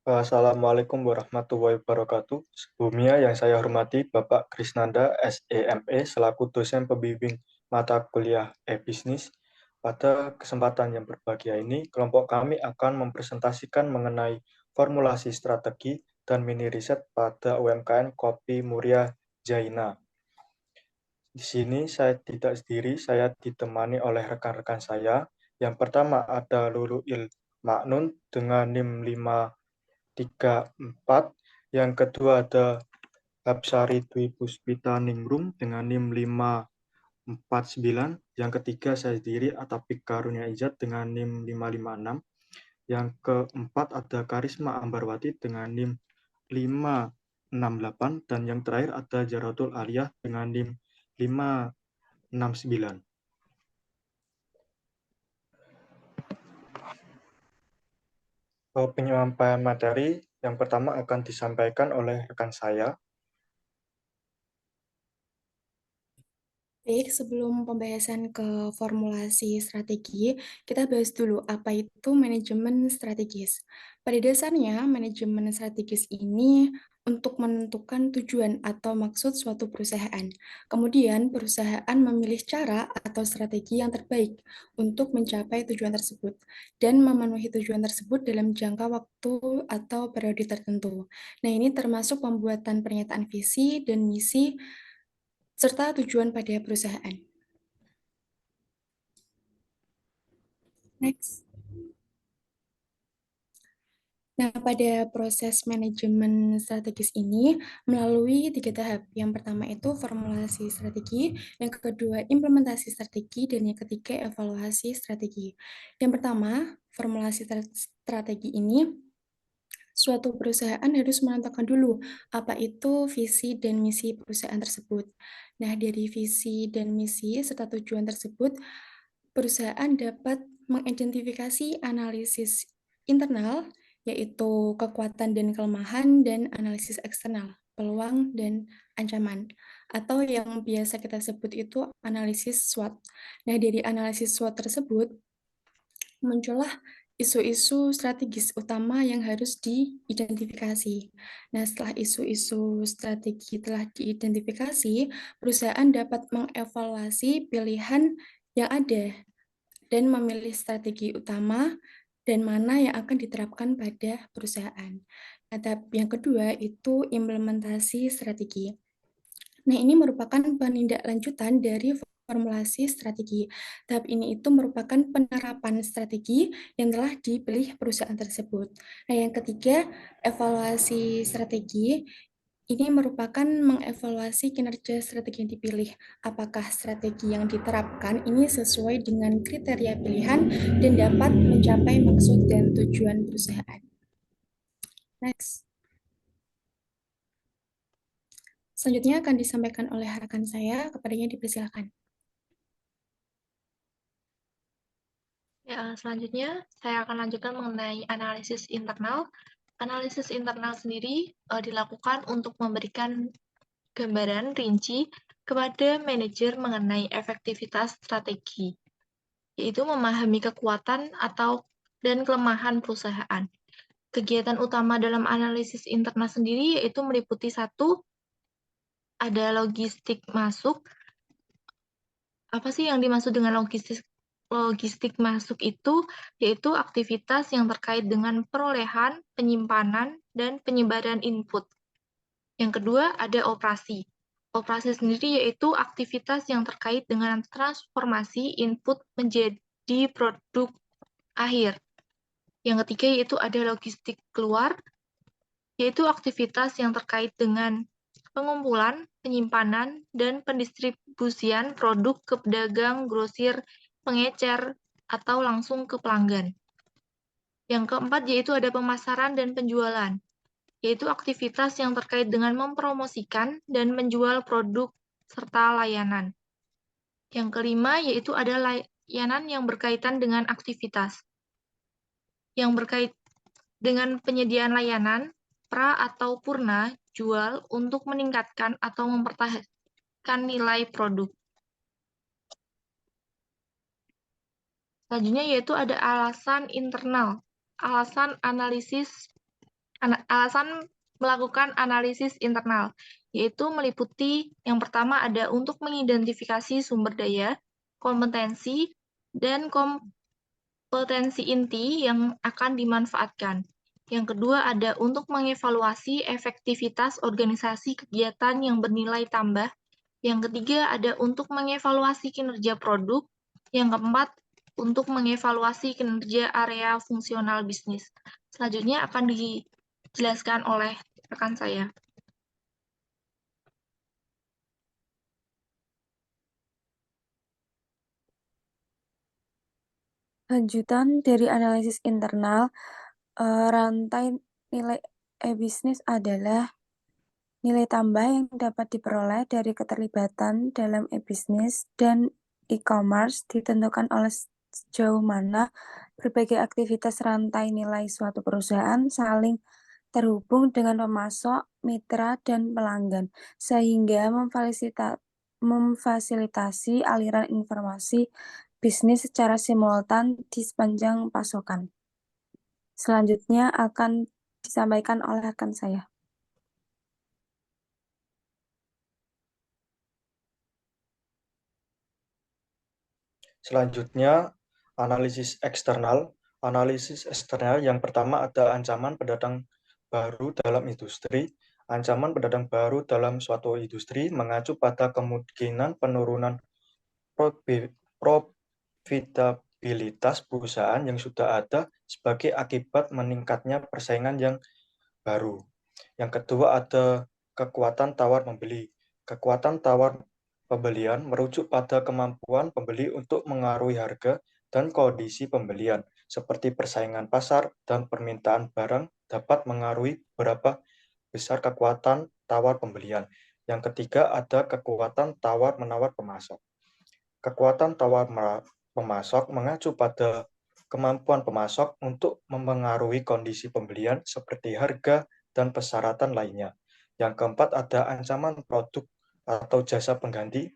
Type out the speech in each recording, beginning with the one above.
Assalamualaikum warahmatullahi wabarakatuh. Sebelumnya yang saya hormati Bapak Krisnanda, SEME, selaku dosen pembimbing mata kuliah e-bisnis. Pada kesempatan yang berbahagia ini, kelompok kami akan mempresentasikan mengenai formulasi strategi dan mini riset pada UMKM Kopi Muria Jaina. Di sini saya tidak sendiri, saya ditemani oleh rekan-rekan saya. Yang pertama ada Luluil Maknun dengan NIM 534. Yang kedua ada Hapsari Dwi Puspita Ningrum dengan NIM 549. Yang ketiga saya sendiri Atapik Karunia Ijat dengan NIM 556. Yang keempat ada Karisma Ambarwati dengan NIM 568. Dan yang terakhir ada Jaratul Aliyah dengan NIM 569. Penyampaian materi yang pertama akan disampaikan oleh rekan saya. Baik, sebelum pembahasan ke formulasi strategi, kita bahas dulu apa itu manajemen strategis. Pada dasarnya, manajemen strategis ini untuk menentukan tujuan atau maksud suatu perusahaan. Kemudian, perusahaan memilih cara atau strategi yang terbaik untuk mencapai tujuan tersebut dan memenuhi tujuan tersebut dalam jangka waktu atau periode tertentu. Nah, ini termasuk pembuatan pernyataan visi dan misi serta tujuan pada perusahaan. Next. Nah, pada proses manajemen strategis ini melalui 3 tahap. Yang pertama itu formulasi strategi, yang kedua implementasi strategi, dan yang ketiga evaluasi strategi. Yang pertama, formulasi strategi ini suatu perusahaan harus menentukan dulu apa itu visi dan misi perusahaan tersebut. Nah, dari visi dan misi serta tujuan tersebut, perusahaan dapat mengidentifikasi analisis internal, yaitu kekuatan dan kelemahan, dan analisis eksternal, peluang dan ancaman, atau yang biasa kita sebut itu analisis SWOT. Nah, dari analisis SWOT tersebut, muncullah isu-isu strategis utama yang harus diidentifikasi. Nah, setelah isu-isu strategi telah diidentifikasi, perusahaan dapat mengevaluasi pilihan yang ada dan memilih strategi utama dan mana yang akan diterapkan pada perusahaan. Nah, tahap yang kedua itu implementasi strategi. Nah, ini merupakan penindaklanjutan dari formulasi strategi. Tahap ini itu merupakan penerapan strategi yang telah dipilih perusahaan tersebut. Nah, yang ketiga, evaluasi strategi. Ini merupakan mengevaluasi kinerja strategi yang dipilih. Apakah strategi yang diterapkan ini sesuai dengan kriteria pilihan dan dapat mencapai maksud dan tujuan perusahaan. Next. Selanjutnya akan disampaikan oleh rekan saya, kepadanya dipersilakan. Ya, selanjutnya saya akan lanjutkan mengenai analisis internal. Analisis internal sendiri dilakukan untuk memberikan gambaran rinci kepada manajer mengenai efektivitas strategi, yaitu memahami kekuatan dan kelemahan perusahaan. Kegiatan utama dalam analisis internal sendiri yaitu meliputi satu, ada logistik masuk. Apa sih yang dimaksud dengan logistik masuk itu? Yaitu aktivitas yang terkait dengan perolehan, penyimpanan, dan penyebaran input. Yang kedua, ada operasi. Operasi sendiri yaitu aktivitas yang terkait dengan transformasi input menjadi produk akhir. Yang ketiga yaitu ada logistik keluar, yaitu aktivitas yang terkait dengan pengumpulan, penyimpanan, dan pendistribusian produk ke pedagang, grosir, pengecer, atau langsung ke pelanggan. Yang keempat yaitu ada pemasaran dan penjualan, yaitu aktivitas yang terkait dengan mempromosikan dan menjual produk serta layanan. Yang kelima yaitu ada layanan yang berkaitan dengan aktivitas, yang berkait dengan penyediaan layanan, pra atau purna, jual untuk meningkatkan atau mempertahankan nilai produk. Selanjutnya yaitu ada alasan internal, alasan analisis Alasan melakukan analisis internal, yaitu meliputi yang pertama ada untuk mengidentifikasi sumber daya, kompetensi, dan kompetensi inti yang akan dimanfaatkan. Yang kedua ada untuk mengevaluasi efektivitas organisasi kegiatan yang bernilai tambah. Yang ketiga ada untuk mengevaluasi kinerja produk. Yang keempat, untuk mengevaluasi kinerja area fungsional bisnis. Selanjutnya akan dijelaskan oleh rekan saya. Lanjutan dari analisis internal, rantai nilai e-bisnis adalah nilai tambah yang dapat diperoleh dari keterlibatan dalam e-bisnis dan e-commerce ditentukan oleh sejauh mana berbagai aktivitas rantai nilai suatu perusahaan saling terhubung dengan pemasok, mitra, dan pelanggan, sehingga memfasilitasi aliran informasi bisnis secara simultan di sepanjang pasokan. Selanjutnya akan disampaikan oleh rekan saya. Selanjutnya, analisis eksternal. Analisis eksternal yang pertama ada ancaman pendatang baru dalam industri. Ancaman pendatang baru dalam suatu industri mengacu pada kemungkinan penurunan profitabilitas perusahaan yang sudah ada sebagai akibat meningkatnya persaingan yang baru. Yang kedua ada kekuatan tawar-membeli. Kekuatan tawar pembelian merujuk pada kemampuan pembeli untuk mengaruhi harga dan kondisi pembelian, seperti persaingan pasar dan permintaan barang dapat mengaruhi berapa besar kekuatan tawar pembelian. Yang ketiga ada kekuatan tawar-menawar pemasok. Kekuatan tawar pemasok mengacu pada kemampuan pemasok untuk mempengaruhi kondisi pembelian seperti harga dan persyaratan lainnya. Yang keempat ada ancaman produk atau jasa pengganti.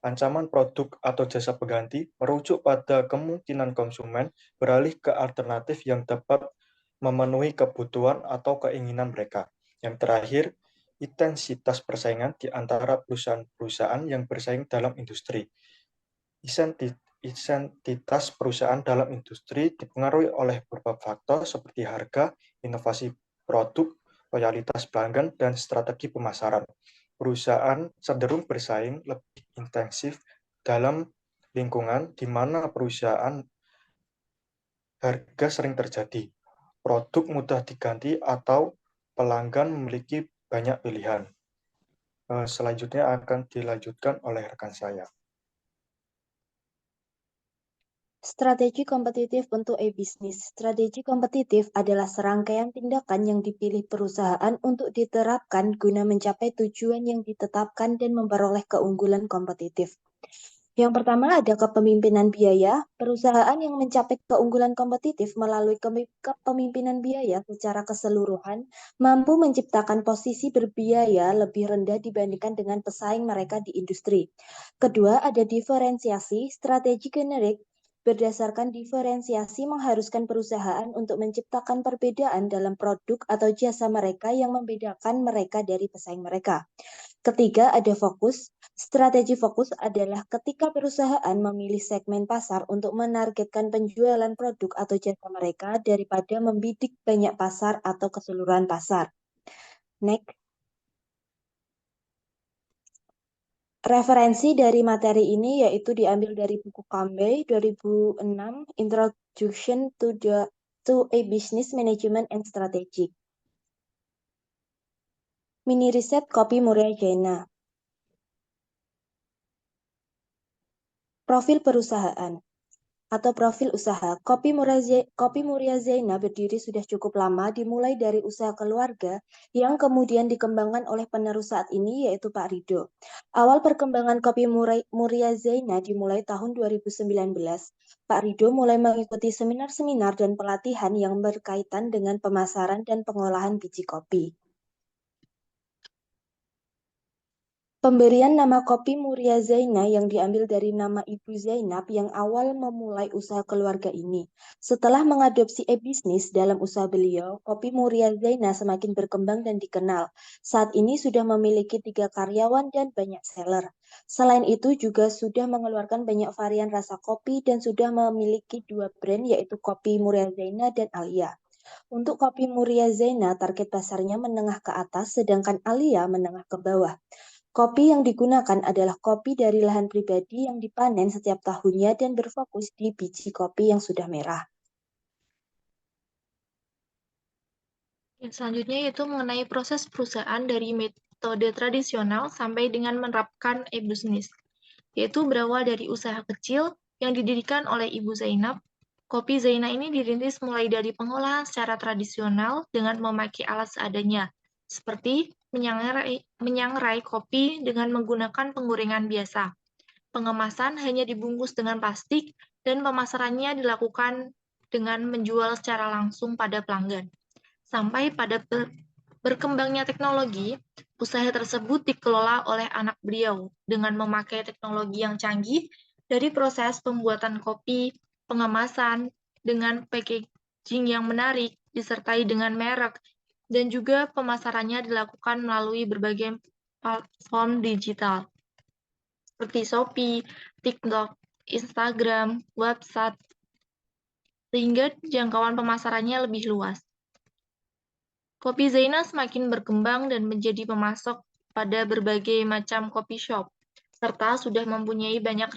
Ancaman produk atau jasa pengganti merujuk pada kemungkinan konsumen beralih ke alternatif yang dapat memenuhi kebutuhan atau keinginan mereka. Yang terakhir, intensitas persaingan di antara perusahaan-perusahaan yang bersaing dalam industri. Identitas perusahaan dalam industri dipengaruhi oleh beberapa faktor seperti harga, inovasi produk, loyalitas pelanggan, dan strategi pemasaran. Perusahaan cenderung bersaing lebih intensif dalam lingkungan di mana perusahaan harga sering terjadi, produk mudah diganti, atau pelanggan memiliki banyak pilihan. Selanjutnya akan dilanjutkan oleh rekan saya. Strategi kompetitif untuk e-bisnis. Strategi kompetitif adalah serangkaian tindakan yang dipilih perusahaan untuk diterapkan guna mencapai tujuan yang ditetapkan dan memperoleh keunggulan kompetitif. Yang pertama ada kepemimpinan biaya. Perusahaan yang mencapai keunggulan kompetitif melalui kepemimpinan biaya secara keseluruhan mampu menciptakan posisi berbiaya lebih rendah dibandingkan dengan pesaing mereka di industri. Kedua, ada diferensiasi. Strategi generik berdasarkan diferensiasi mengharuskan perusahaan untuk menciptakan perbedaan dalam produk atau jasa mereka yang membedakan mereka dari pesaing mereka. Ketiga, ada fokus. Strategi fokus adalah ketika perusahaan memilih segmen pasar untuk menargetkan penjualan produk atau jasa mereka daripada membidik banyak pasar atau keseluruhan pasar. Next. Referensi dari materi ini yaitu diambil dari buku Cambay 2006, Introduction to a Business Management and Strategy. Mini riset Kopi Muria Jaina. Profil perusahaan atau profil usaha. Kopi Muria Zaina berdiri sudah cukup lama, dimulai dari usaha keluarga yang kemudian dikembangkan oleh penerus saat ini yaitu Pak Rido. Awal perkembangan Kopi Muria Zaina dimulai tahun 2019. Pak Rido mulai mengikuti seminar-seminar dan pelatihan yang berkaitan dengan pemasaran dan pengolahan biji kopi. Pemberian nama kopi Muria Zaina yang diambil dari nama Ibu Zainab yang awal memulai usaha keluarga ini. Setelah mengadopsi e-bisnis dalam usaha beliau, kopi Muria Zaina semakin berkembang dan dikenal. Saat ini sudah memiliki 3 karyawan dan banyak seller. Selain itu juga sudah mengeluarkan banyak varian rasa kopi dan sudah memiliki 2 brand yaitu kopi Muria Zaina dan Alia. Untuk kopi Muria Zaina, target pasarnya menengah ke atas, sedangkan Alia menengah ke bawah. Kopi yang digunakan adalah kopi dari lahan pribadi yang dipanen setiap tahunnya dan berfokus di biji kopi yang sudah merah. Selanjutnya yaitu mengenai proses perusahaan dari metode tradisional sampai dengan menerapkan e-bisnis, yaitu berawal dari usaha kecil yang didirikan oleh Ibu Zainab. Kopi Zaina ini dirintis mulai dari pengolahan secara tradisional dengan memakai alat seadanya, seperti menyangrai kopi dengan menggunakan penggorengan biasa. Pengemasan hanya dibungkus dengan plastik dan pemasarannya dilakukan dengan menjual secara langsung pada pelanggan. Sampai pada berkembangnya teknologi, usaha tersebut dikelola oleh anak beliau dengan memakai teknologi yang canggih dari proses pembuatan kopi, pengemasan, dengan packaging yang menarik, disertai dengan merek, dan juga pemasarannya dilakukan melalui berbagai platform digital, seperti Shopee, TikTok, Instagram, website, sehingga jangkauan pemasarannya lebih luas. Kopi Zaina semakin berkembang dan menjadi pemasok pada berbagai macam kopi shop, serta sudah mempunyai banyak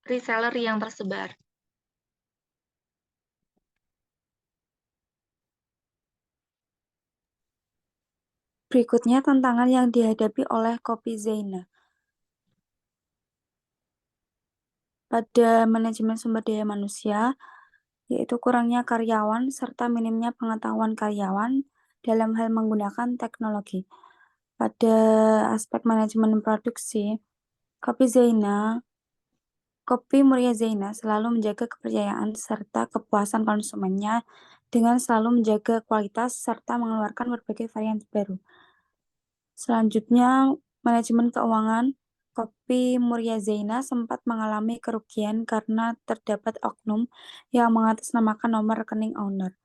reseller yang tersebar. Berikutnya tantangan yang dihadapi oleh Kopi Zaina. Pada manajemen sumber daya manusia, yaitu kurangnya karyawan serta minimnya pengetahuan karyawan dalam hal menggunakan teknologi. Pada aspek manajemen produksi, Kopi Muria Zaina selalu menjaga kepercayaan serta kepuasan konsumennya dengan selalu menjaga kualitas serta mengeluarkan berbagai varian baru. Selanjutnya, manajemen keuangan. Kopi Muria Zaina sempat mengalami kerugian karena terdapat oknum yang mengatasnamakan nomor rekening owner.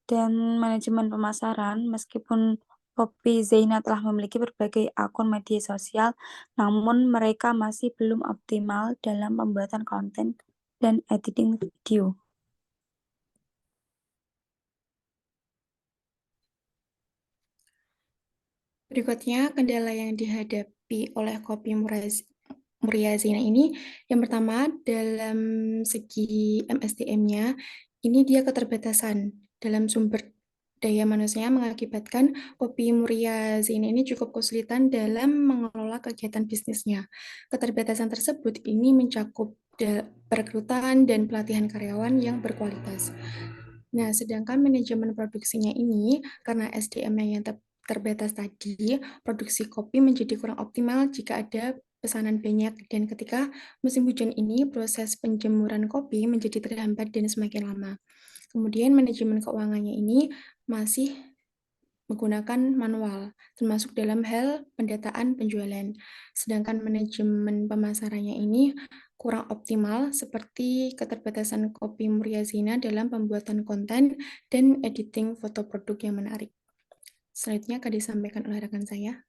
Dan manajemen pemasaran, meskipun Kopi Zaina telah memiliki berbagai akun media sosial, namun mereka masih belum optimal dalam pembuatan konten dan editing video. Berikutnya, kendala yang dihadapi oleh kopi Muria Zaina ini, yang pertama dalam segi MSDM-nya, ini dia keterbatasan dalam sumber daya manusia mengakibatkan kopi Muria Zaina ini cukup kesulitan dalam mengelola kegiatan bisnisnya. Keterbatasan tersebut ini mencakup perekrutan dan pelatihan karyawan yang berkualitas. Nah, sedangkan manajemen produksinya ini, karena SDM-nya yang terbatas tadi, produksi kopi menjadi kurang optimal jika ada pesanan banyak, dan ketika musim hujan ini, proses penjemuran kopi menjadi terhambat dan semakin lama. Kemudian manajemen keuangannya ini masih menggunakan manual, termasuk dalam hal pendataan penjualan. Sedangkan manajemen pemasarannya ini kurang optimal, seperti keterbatasan kopi Muria Zaina dalam pembuatan konten dan editing foto produk yang menarik. Selanjutnya akan disampaikan oleh rekan saya.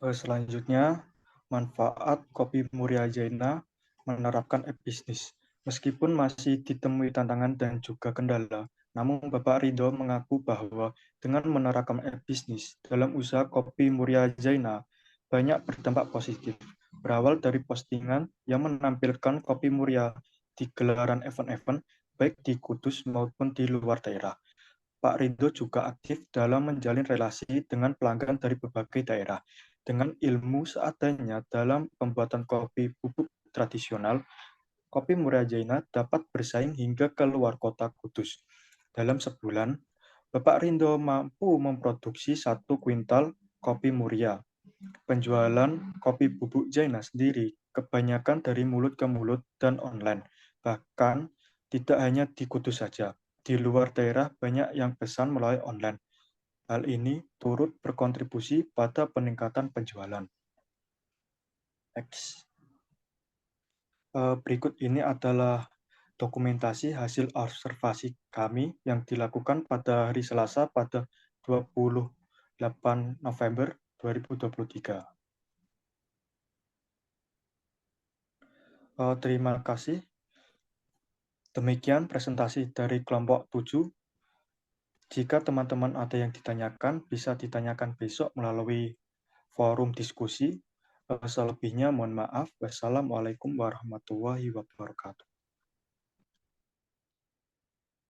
Selanjutnya, manfaat kopi Muria Zaina menerapkan e-bisnis. Meskipun masih ditemui tantangan dan juga kendala, namun Bapak Ridho mengaku bahwa dengan menerapkan e-bisnis dalam usaha kopi Muria Zaina banyak berdampak positif. Berawal dari postingan yang menampilkan kopi Muria di gelaran event-event baik di Kudus maupun di luar daerah. Pak Ridho juga aktif dalam menjalin relasi dengan pelanggan dari berbagai daerah. Dengan ilmu seadanya dalam pembuatan kopi bubuk tradisional, kopi Muria Zaina dapat bersaing hingga ke luar kota Kudus. Dalam sebulan, Bapak Ridho mampu memproduksi 1 kuintal kopi Muria. Penjualan kopi bubuk Zaina sendiri kebanyakan dari mulut ke mulut dan online. Bahkan tidak hanya di Kudus saja. di luar daerah banyak yang pesan melalui online. Hal ini turut berkontribusi pada peningkatan penjualan. Next. Berikut ini adalah dokumentasi hasil observasi kami yang dilakukan pada hari Selasa pada 28 November 2023. Terima kasih. Demikian presentasi dari kelompok 7. Jika teman-teman ada yang ditanyakan, bisa ditanyakan besok melalui forum diskusi. Selebihnya mohon maaf. Wassalamualaikum warahmatullahi wabarakatuh.